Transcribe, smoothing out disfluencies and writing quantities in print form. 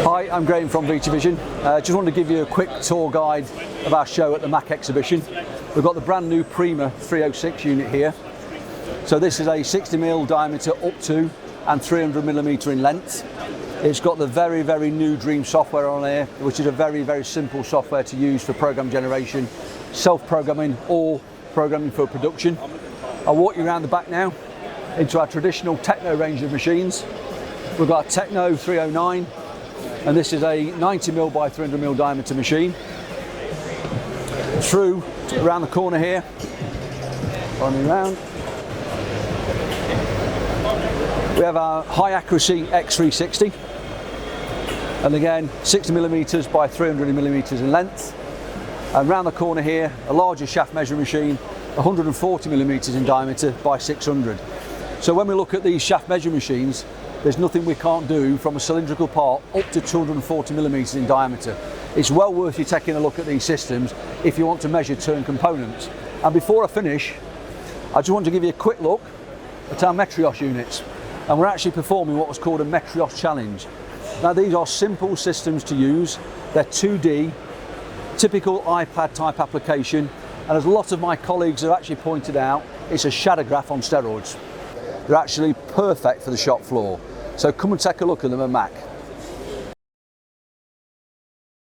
Hi, I'm Graham from VICIVISION. Just wanted to give you a quick tour guide of our show at the MACH exhibition. We've got the brand new PRIMA 306 unit here. So this is a 60mm diameter up to and 300mm in length. It's got the very new Dream software on here, which is a very simple software to use for program generation, self-programming or programming for production. I'll walk you around the back now into our traditional Techno range of machines. We've got a Techno 309, and this is a 90mm by 300mm diameter machine. Through around the corner here, running around, we have our high accuracy X360, and again 60mm by 300mm in length. And round the corner here, a larger shaft measuring machine, 140mm in diameter by 600. So when we look at these shaft measuring machines, there's nothing we can't do from a cylindrical part up to 240mm in diameter. It's well worth you taking a look at these systems if you want to measure turn components. And before I finish, I just want to give you a quick look at our Metrios units. And we're actually performing what was called a Metrios challenge. Now these are simple systems to use. They're 2D, typical iPad type application. And as a lot of my colleagues have actually pointed out, it's a shadowgraph on steroids. They're actually perfect for the shop floor. So come and take a look at them at MACH.